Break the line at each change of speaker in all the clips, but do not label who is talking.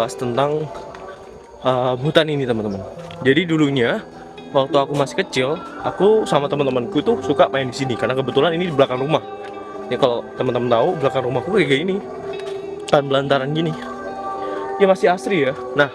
bahas tentang hutan ini teman-teman. Jadi dulunya waktu aku masih kecil, aku sama teman-temanku tuh suka main di sini karena kebetulan ini di belakang rumah. Ya kalau teman-teman tahu belakang rumahku kayak gini, hutan belantaran gini. Ya masih asri ya. Nah,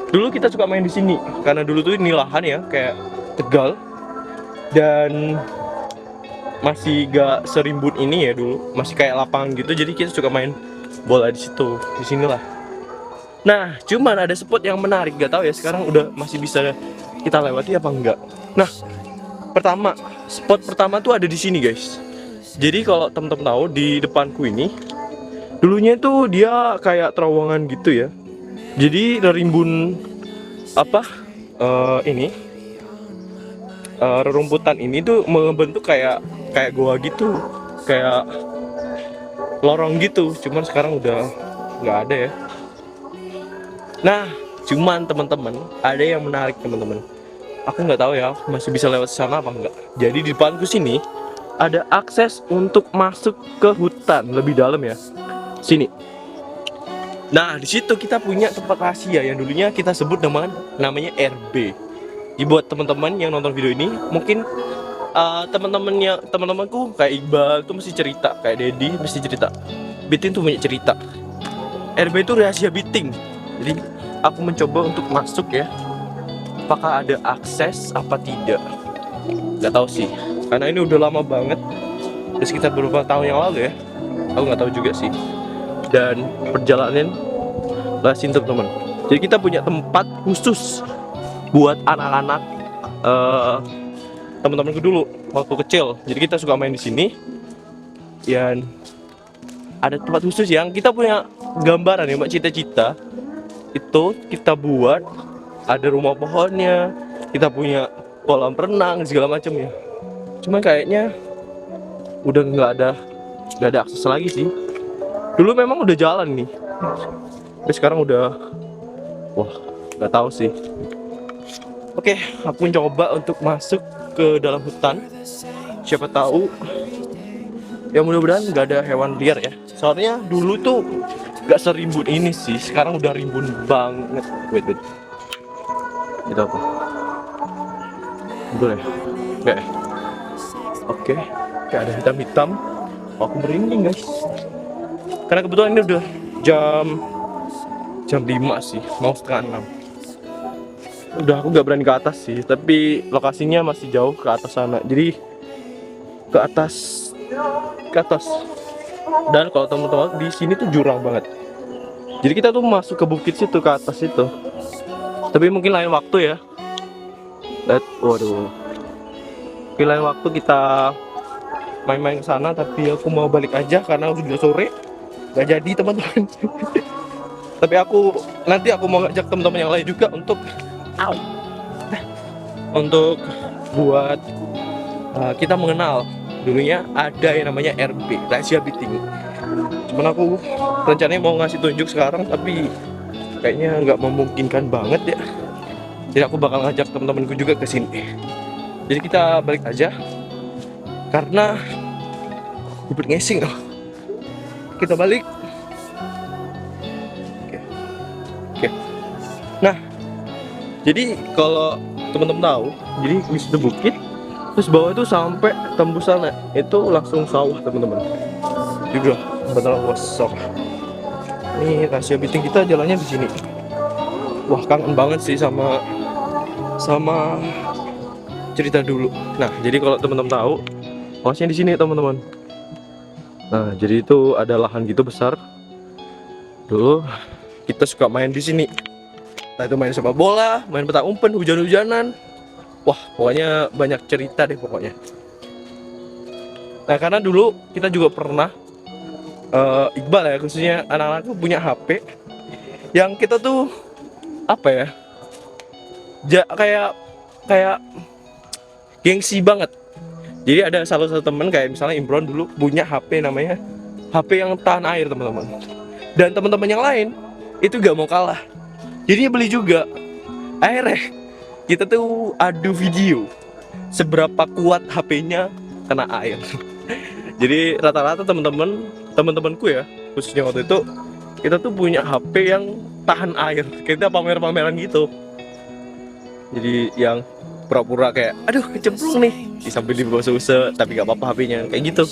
dulu kita suka main di sini karena dulu tuh ini lahan ya kayak Tegal dan masih gak serimbun ini ya dulu, masih kayak lapangan gitu, jadi kita suka main bola di situ, di sinilah. Nah, cuman ada spot yang menarik, gak tahu ya sekarang udah masih bisa kita lewati apa enggak. Nah, spot pertama tuh ada di sini guys. Jadi kalau temen-temen tahu di depanku ini, dulunya tuh dia kayak terowongan gitu ya. Jadi rimbun apa? Ini rerumputan ini tuh membentuk kayak goa gitu, kayak lorong gitu. Cuman sekarang udah nggak ada ya. Nah, cuman teman-teman ada yang menarik teman-teman. Aku nggak tahu ya masih bisa lewat sana apa enggak. Jadi di depanku sini ada akses untuk masuk ke hutan lebih dalam ya. Sini. Nah, di situ kita punya tempat rahasia yang dulunya kita sebut namanya RB. Jadi buat teman-teman yang nonton video ini, mungkin teman-temanku kayak Iqbal tuh mesti cerita, kayak Dedi mesti cerita. Biting tuh banyak cerita. RB itu rahasia Biting. Jadi aku mencoba untuk masuk ya. Apakah ada akses apa tidak? Gak tahu sih. Karena ini udah lama banget. Udah sekitar beberapa tahun yang lalu ya. Aku nggak tahu juga sih. Dan perjalanan lasin teman-teman. Jadi kita punya tempat khusus buat anak-anak teman-temanku dulu waktu kecil. Jadi kita suka main di sini. Dan ada tempat khusus yang kita punya gambaran ya, Mbak, cita-cita itu kita buat ada rumah pohonnya, kita punya kolam renang segala macam ya. Cuman kayaknya udah nggak ada akses lagi sih. Dulu memang udah jalan nih, tapi sekarang udah nggak tahu sih. Oke, aku mencoba untuk masuk ke dalam hutan. Siapa tahu ya, mudah-mudahan nggak ada hewan liar ya. Soalnya dulu tuh nggak serimbun ini sih, sekarang udah rimbun banget. Wait. Itu apa? Boleh? Nggak ya? Oke, kayak ada hitam-hitam. Aku merinding guys. Karena kebetulan ini udah jam 5 sih, mau setengah 6. Udah aku nggak berani ke atas sih, tapi lokasinya masih jauh ke atas sana. Jadi ke atas. Dan kalau teman-teman di sini tuh jurang banget. Jadi kita tuh masuk ke bukit situ, ke atas itu. Tapi mungkin lain waktu ya. Waduh. Mungkin lain waktu kita main-main ke sana, tapi aku mau balik aja karena udah sore. Gak jadi teman-teman. Tapi nanti aku mau ngajak teman-teman yang lain juga untuk buat kita mengenal. Dulunya ada yang namanya RB, rahasia Biting. Cuman aku rencananya mau ngasih tunjuk sekarang, tapi kayaknya nggak memungkinkan banget ya. Jadi aku bakal ngajak teman-temanku juga ke sini. Jadi kita balik aja karena gue ngesing loh. Kita balik. Oke. Nah, jadi kalau teman-teman tahu, jadi di situ bukit, terus bawah itu sampai tembus sana, itu langsung sawah teman-teman. Juga betul kosong. Ini rahasia Biting kita jalannya di sini. Wah, kangen banget sih sama cerita dulu. Nah, jadi kalau teman-teman tahu, posnya di sini teman-teman. Nah, jadi itu ada lahan gitu besar. Dulu kita suka main di sini. Nah, itu main sepak bola, main petak umpet, hujan-hujanan. Wah, pokoknya banyak cerita deh pokoknya. Nah, karena dulu kita juga pernah Iqbal ya, khususnya anak-anakku punya HP yang kita tuh apa ya? Kayak gengsi banget. Jadi ada salah satu temen kayak misalnya Imron dulu punya HP namanya HP yang tahan air teman-teman. Dan teman-teman yang lain itu gak mau kalah. Jadi dia beli juga. Akhirnya kita tuh adu video seberapa kuat HP-nya kena air. Jadi rata-rata teman-temanku ya, khususnya waktu itu kita tuh punya HP yang tahan air, kita pamer-pameran gitu. Jadi yang pura-pura kayak aduh kecemplung nih sambil dibasuh-usah tapi gak apa-apa HP-nya kayak gitu.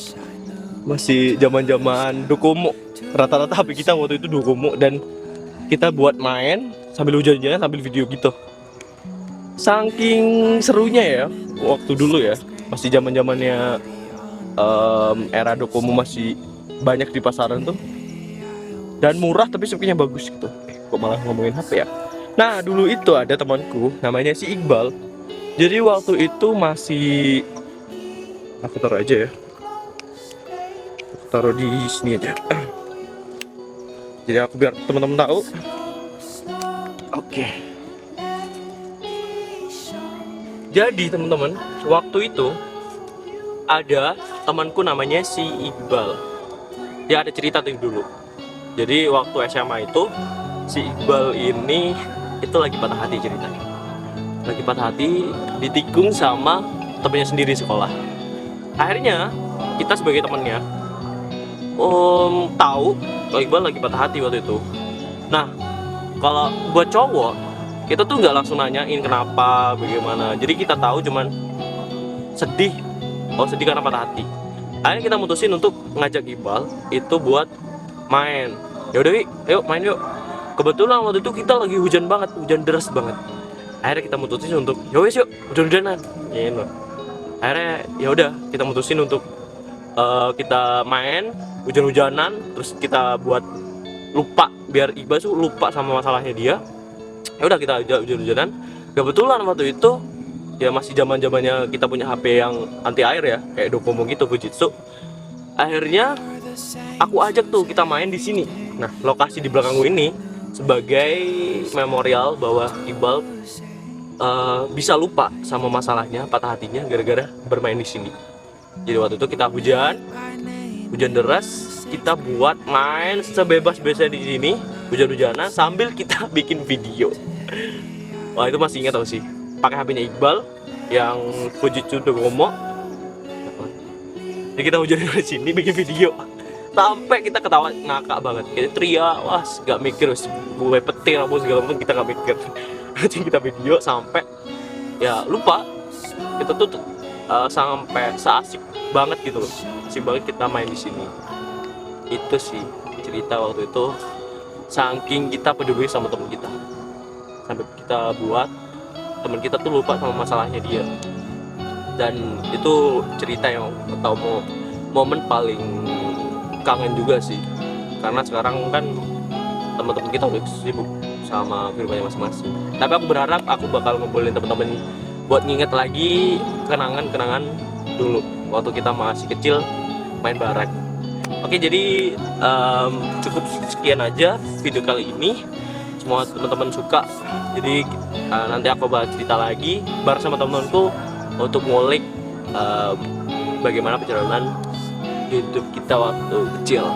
Masih zaman-zaman Docomo, rata-rata HP kita waktu itu Docomo, dan kita buat main sambil hujan-hujanan sambil video gitu. Saking serunya ya waktu dulu ya, masih zaman-zamannya era Docomo masih banyak di pasaran tuh, dan murah tapi speaknya bagus gitu. Kok malah ngomongin HP ya. Nah dulu itu ada temanku namanya si Iqbal. Jadi waktu itu masih, aku taruh aja ya, aku taruh di sini aja. Jadi aku biar teman-teman tahu. Oke. Jadi teman-teman, waktu itu ada temanku namanya si Iqbal. Dia ada cerita tuh dulu. Jadi waktu SMA itu si Iqbal ini itu lagi patah hati ceritanya. Lagi patah hati, ditikung sama temennya sendiri sekolah. Akhirnya kita sebagai temennya tahu kalau Iqbal lagi patah hati waktu itu. Nah, kalau buat cowok kita tuh nggak langsung nanyain kenapa, bagaimana. Jadi kita tahu cuman sedih, sedih karena patah hati. Akhirnya kita mutusin untuk ngajak Iqbal itu buat main. Ya udah, yuk main yuk. Kebetulan waktu itu kita lagi hujan banget, hujan deras banget. Akhirnya kita mutusin untuk yowes yuk hujan-hujanan. Gitu. Akhirnya ya udah kita mutusin untuk kita main hujan-hujanan, terus kita buat lupa biar Iqbal tuh lupa sama masalahnya dia. Ya udah kita hujan-hujanan. Kebetulan waktu itu ya masih zaman-zamannya kita punya HP yang anti air ya, kayak Docomo gitu, Fujitsu. Akhirnya aku ajak tuh kita main di sini. Nah, lokasi di belakangku ini sebagai memorial bahwa Iqbal bisa lupa sama masalahnya, patah hatinya gara-gara bermain di sini. Jadi waktu itu kita hujan deras, kita buat main sebebas-bebasnya di sini, hujan-hujanan sambil kita bikin video. Wah itu masih ingat tau sih, pakai HP-nya Iqbal yang Fujitsu Docomo. Jadi kita hujan di sini bikin video. Sampai kita ketawa ngakak banget, kita teriak, wah gak mikir, gue petir apa segala macam kita gak mikir. Jadi kita video sampai ya lupa kita tuh sampai seasik banget gitu loh, asik banget kita main di sini. Itu sih cerita waktu itu, saking kita peduli sama teman kita sampai kita buat teman kita tuh lupa sama masalahnya dia. Dan itu cerita yang atau momen paling kangen juga sih, karena sekarang kan teman-teman kita udah sibuk sama kehidupannya masing-masing. Tapi aku berharap aku bakal ngumpulin teman-teman buat nginget lagi kenangan-kenangan dulu waktu kita masih kecil main bareng. Oke, jadi cukup sekian aja video kali ini. Semua teman-teman suka, jadi nanti aku bakal cerita lagi bareng sama teman-temanku untuk ngulik bagaimana perjalanan hidup kita waktu kecil.